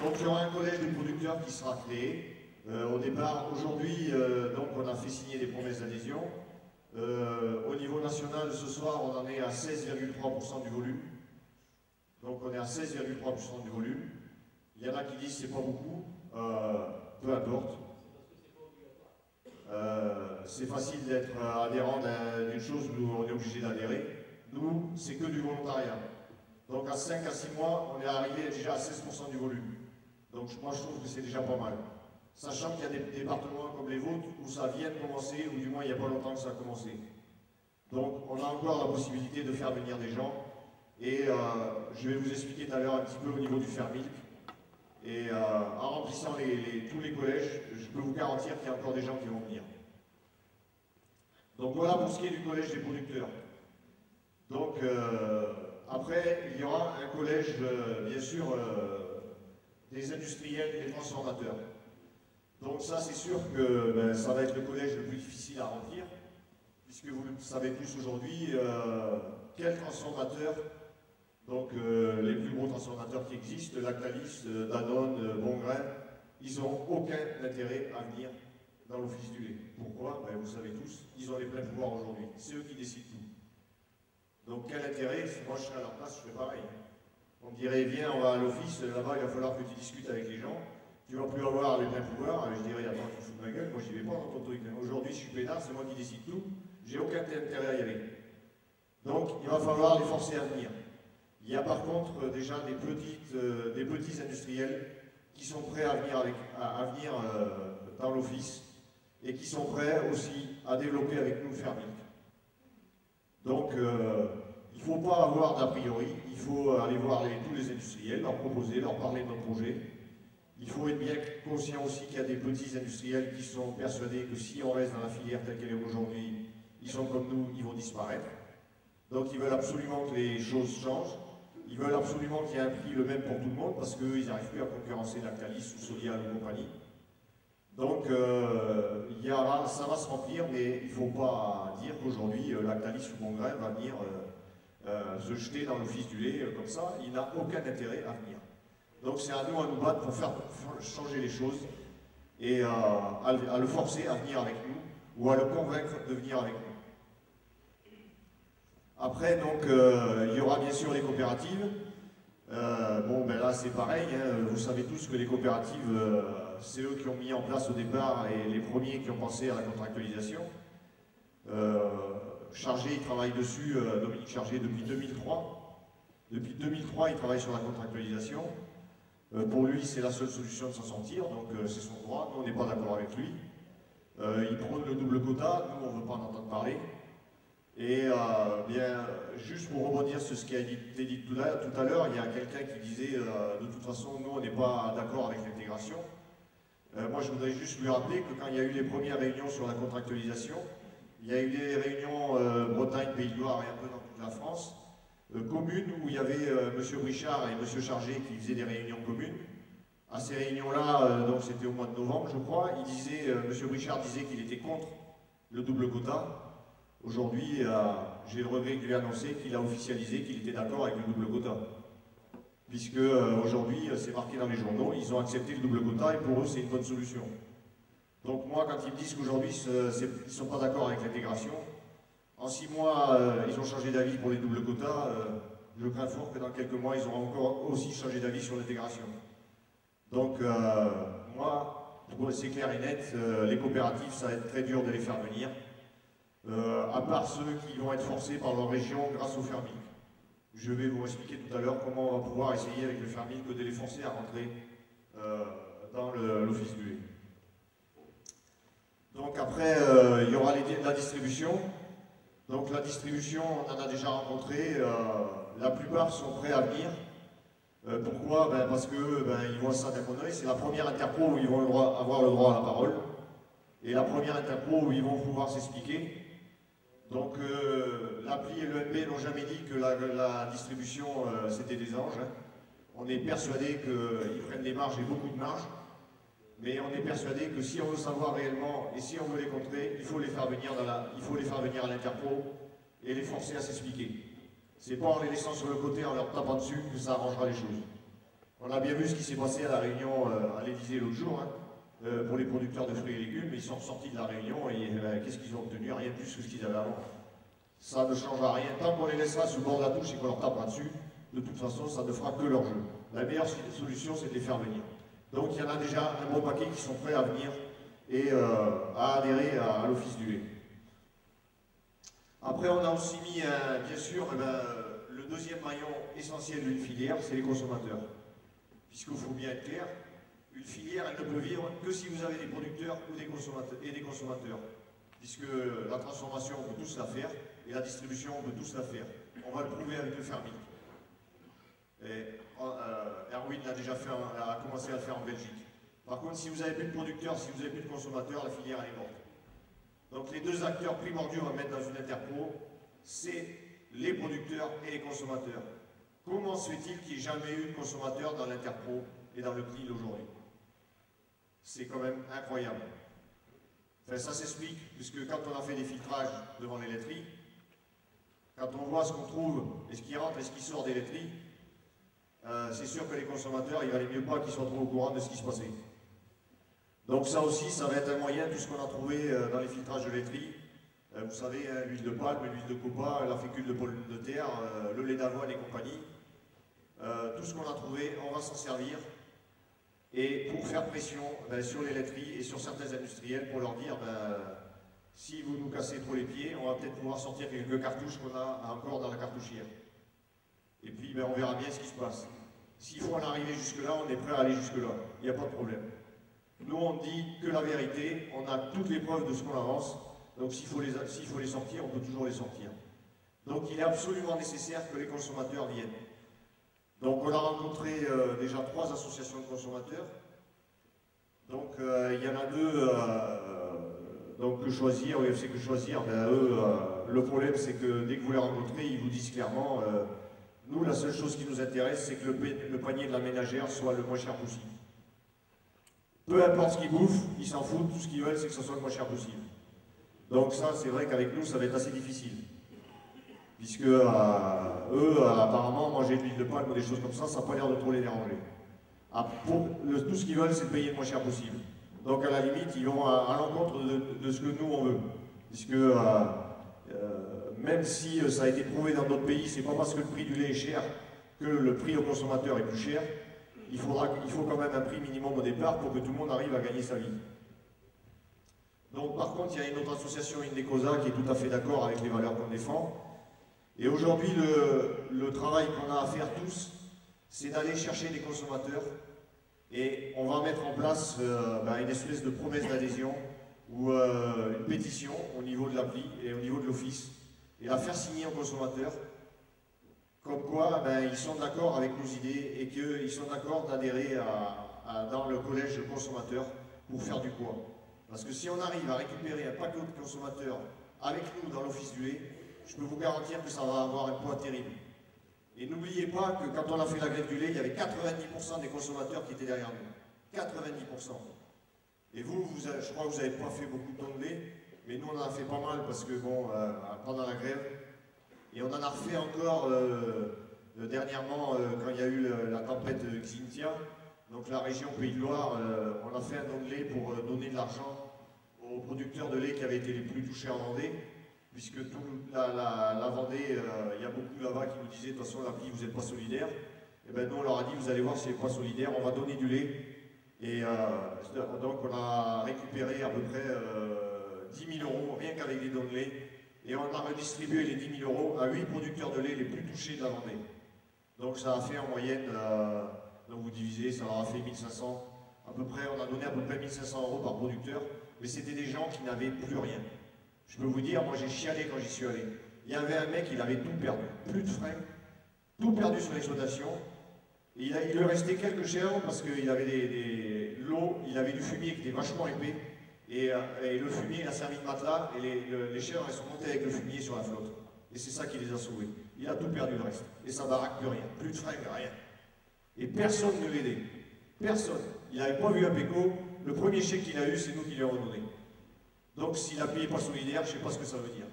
Donc il y aura un collège des producteurs qui sera créé. Au départ, aujourd'hui, donc on a fait signer des promesses d'adhésion. Au niveau national, ce soir, on en est à 16,3% du volume. Donc on est à 16,3% du volume. Il y en a qui disent que c'est pas beaucoup, peu importe. C'est facile d'être adhérent d'une chose où on est obligé d'adhérer. Nous, c'est que du volontariat. Donc à 5 à 6 mois, on est arrivé déjà à 16% du volume. Donc moi je trouve que c'est déjà pas mal. Sachant qu'il y a des départements comme les vôtres où ça vient de commencer, ou du moins il n'y a pas longtemps que ça a commencé. Donc on a encore la possibilité de faire venir des gens. Et je vais vous expliquer tout à l'heure un petit peu au niveau du Fermilk. Et en remplissant tous les collèges, je peux vous garantir qu'il y a encore des gens qui vont venir. Donc voilà pour ce qui est du collège des producteurs. Donc après, il y aura un collège, bien sûr, des industriels et des transformateurs. Donc ça, c'est sûr que ça va être le collège le plus difficile à remplir, puisque vous le savez tous aujourd'hui, quels transformateurs, donc les plus gros transformateurs qui existent, Lactalis, Danone, Bongrain, ils n'ont aucun intérêt à venir dans l'office du lait. Pourquoi? Vous savez tous, ils ont les pleins pouvoirs aujourd'hui, c'est eux qui décident tout. Donc quel intérêt? Si moi je serais à leur place, je ferais pareil. On me dirait, viens, on va à l'office, là-bas il va falloir que tu discutes avec les gens, tu vas plus avoir les pleins pouvoirs, je dirais, attends, tu te fous de ma gueule, moi j'y vais pas dans ton truc. Aujourd'hui je suis pénard, c'est moi qui décide tout, j'ai aucun intérêt à y aller. Donc il va falloir les forcer à venir. Il y a par contre déjà des petits industriels qui sont prêts à venir, dans l'office et qui sont prêts aussi à développer avec nous le Fermilk. Donc il ne faut pas avoir d'a priori, il faut aller voir tous les industriels, leur proposer, leur parler de notre projet. Il faut être bien conscient aussi qu'il y a des petits industriels qui sont persuadés que si on reste dans la filière telle qu'elle est aujourd'hui, ils sont comme nous, ils vont disparaître. Donc ils veulent absolument que les choses changent. Ils veulent absolument qu'il y ait un prix le même pour tout le monde parce qu'ils n'arrivent plus à concurrencer Lactalis ou Sodial ou compagnie. Donc ça va se remplir, mais il ne faut pas dire qu'aujourd'hui Lactalis ou Bongrain va venir se jeter dans l'office du lait comme ça. Il n'a aucun intérêt à venir. Donc c'est à nous battre pour faire changer les choses et à le forcer à venir avec nous ou à le convaincre de venir avec nous. Après, donc, il y aura bien sûr les coopératives. Là, c'est pareil. Vous savez tous que les coopératives, c'est eux qui ont mis en place au départ et les premiers qui ont pensé à la contractualisation. Chargé, il travaille dessus, Dominique Chargé, depuis 2003. Depuis 2003, il travaille sur la contractualisation. Pour lui, c'est la seule solution de s'en sortir, donc c'est son droit. Nous, on n'est pas d'accord avec lui. Il prône le double quota. Nous, on ne veut pas en entendre parler. Et juste pour rebondir sur ce qui a été dit tout à l'heure, il y a quelqu'un qui disait de toute façon, nous on n'est pas d'accord avec l'intégration. Moi je voudrais juste lui rappeler que quand il y a eu les premières réunions sur la contractualisation, il y a eu des réunions Bretagne, Pays de Loire et un peu dans toute la France, communes où il y avait M. Brichard et M. Chargé qui faisaient des réunions communes. À ces réunions-là, donc c'était au mois de novembre je crois, M. Brichard disait qu'il était contre le double quota. Aujourd'hui, j'ai le regret de lui annoncer qu'il a officialisé qu'il était d'accord avec le double quota. Puisque aujourd'hui, c'est marqué dans les journaux, ils ont accepté le double quota et pour eux, c'est une bonne solution. Donc moi, quand ils me disent qu'aujourd'hui, ils ne sont pas d'accord avec l'intégration, en 6 mois, ils ont changé d'avis pour les doubles quotas, je crains fort que dans quelques mois, ils auront encore aussi changé d'avis sur l'intégration. Donc moi, c'est clair et net, les coopératives, ça va être très dur de les faire venir. À part ceux qui vont être forcés par leur région grâce au Fermilk. Je vais vous expliquer tout à l'heure comment on va pouvoir essayer avec le Fermilk de les forcer à rentrer dans l'office du lait. Donc après, il y aura la distribution. Donc la distribution, on en a déjà rencontré. La plupart sont prêts à venir. Pourquoi? Parce qu'ils voient ça d'un bon oeil. C'est la première interpro où ils vont avoir le droit à la parole. Et la première interpro où ils vont pouvoir s'expliquer. Donc l'appli et l'ENB n'ont jamais dit que la distribution c'était des anges. On est persuadé qu'ils prennent des marges et beaucoup de marges, mais on est persuadé que si on veut savoir réellement et si on veut les contrer, il faut les faire venir à l'interpro et les forcer à s'expliquer. C'est pas en les laissant sur le côté, en leur tapant dessus, que ça arrangera les choses. On a bien vu ce qui s'est passé à la réunion à l'Élysée l'autre jour, hein, pour les producteurs de fruits et légumes. Ils sont sortis de la réunion et qu'est-ce qu'ils ont obtenu? Rien de plus que ce qu'ils avaient avant. Ça ne changera rien. Tant qu'on les laissera sous le bord de la douche et qu'on leur tapera dessus, de toute façon, ça ne fera que leur jeu. La meilleure solution, c'est de les faire venir. Donc il y en a déjà un bon paquet qui sont prêts à venir et à adhérer à l'Office du lait. Après, on a aussi mis, bien sûr, le deuxième maillon essentiel d'une filière, c'est les consommateurs. Puisqu'il faut bien être clair, une filière, elle ne peut vivre que si vous avez des producteurs ou des consommateurs. Puisque la transformation, on peut tous la faire, et la distribution, on peut tous la faire. On va le prouver avec le Fermic. Erwin l'a déjà fait, a commencé à le faire en Belgique. Par contre, si vous n'avez plus de producteurs, si vous n'avez plus de consommateurs, la filière elle est morte. Donc les deux acteurs primordiaux à mettre dans une interpro, c'est les producteurs et les consommateurs. Comment se fait-il qu'il n'y ait jamais eu de consommateurs dans l'interpro et dans le CNIL aujourd'hui? C'est quand même incroyable. Enfin, ça s'explique, puisque quand on a fait des filtrages devant les laiteries, quand on voit ce qu'on trouve et ce qui rentre et ce qui sort des laiteries, c'est sûr que les consommateurs, il valait mieux pas qu'ils soient trop au courant de ce qui se passait. Donc ça aussi, ça va être un moyen, tout ce qu'on a trouvé dans les filtrages de laiterie. Vous savez, hein, l'huile de palme, l'huile de copa, la fécule de pollen de terre, le lait d'avoine et compagnie. Tout ce qu'on a trouvé, on va s'en servir. Et pour faire pression sur les laiteries et sur certains industriels pour leur dire, si vous nous cassez trop les pieds, on va peut-être pouvoir sortir quelques cartouches qu'on a encore dans la cartouchière. Et puis on verra bien ce qui se passe. S'il faut en arriver jusque-là, on est prêt à aller jusque-là. Il n'y a pas de problème. Nous, on dit que la vérité, on a toutes les preuves de ce qu'on avance. Donc s'il faut les sortir, on peut toujours les sortir. Donc il est absolument nécessaire que les consommateurs viennent. Donc on a rencontré déjà 3 associations de consommateurs. Donc il y en a 2 donc que choisir, UFC que choisir. Eux, le problème c'est que dès que vous les rencontrez, ils vous disent clairement nous, la seule chose qui nous intéresse, c'est que le panier de la ménagère soit le moins cher possible. Peu importe ce qu'ils bouffent, ils s'en foutent, tout ce qu'ils veulent, c'est que ce soit le moins cher possible. Donc ça, c'est vrai qu'avec nous, ça va être assez difficile. Puisque eux, apparemment, manger de l'huile de palme ou des choses comme ça, ça n'a pas l'air de trop les déranger. Tout ce qu'ils veulent, c'est de payer le moins cher possible. Donc à la limite, ils vont à l'encontre de ce que nous, on veut. Puisque même si ça a été prouvé dans d'autres pays, c'est pas parce que le prix du lait est cher que le prix au consommateur est plus cher. Il faut quand même un prix minimum au départ pour que tout le monde arrive à gagner sa vie. Donc par contre, il y a une autre association, Indecosa, qui est tout à fait d'accord avec les valeurs qu'on défend. Et aujourd'hui, le travail qu'on a à faire tous, c'est d'aller chercher des consommateurs et on va mettre en place une espèce de promesse d'adhésion ou une pétition au niveau de l'appli et au niveau de l'office et la faire signer aux consommateurs comme quoi ils sont d'accord avec nos idées et qu'ils sont d'accord d'adhérer dans le collège de consommateurs pour faire du poids. Parce que si on arrive à récupérer un paquet de consommateurs avec nous dans l'office du lait, je peux vous garantir que ça va avoir un poids terrible. Et n'oubliez pas que quand on a fait la grève du lait, il y avait 90% des consommateurs qui étaient derrière nous. 90%. Et vous, je crois que vous n'avez pas fait beaucoup de dons de lait, mais nous on en a fait pas mal parce que pendant la grève, et on en a refait encore dernièrement quand il y a eu la tempête Xynthia, donc la région Pays de Loire, on a fait un don de lait pour donner de l'argent aux producteurs de lait qui avaient été les plus touchés en Vendée, puisque toute la Vendée, il y a beaucoup là-bas qui nous disaient de toute façon l'appli vous n'êtes pas solidaire. Et bien nous on leur a dit vous allez voir si vous n'êtes pas solidaire, on va donner du lait. Et donc on a récupéré à peu près 10 000 € rien qu'avec les dons de lait. Et on a redistribué les 10 000 € à 8 producteurs de lait les plus touchés de la Vendée. Donc ça a fait en moyenne, donc vous divisez, ça leur a fait 1500, à peu près, on a donné à peu près 1500 € par producteur, mais c'était des gens qui n'avaient plus rien. Je peux vous dire, moi j'ai chialé quand j'y suis allé. Il y avait un mec, il avait tout perdu, plus de frais, tout perdu sur l'exploitation. Et il lui restait quelques chèvres parce qu'il avait l'eau, il avait du fumier qui était vachement épais. Et le fumier, il a servi de matelas, et les chèvres, elles sont montées avec le fumier sur la flotte. Et c'est ça qui les a sauvés. Il a tout perdu le reste. Et sa baraque, plus rien. Plus de fringues, rien. Et personne ne l'aidait. Personne. Il n'avait pas vu un péco. Le premier chèque qu'il a eu, c'est nous qui lui avons donné. Donc s'il a payé pas solidaire, je ne sais pas ce que ça veut dire.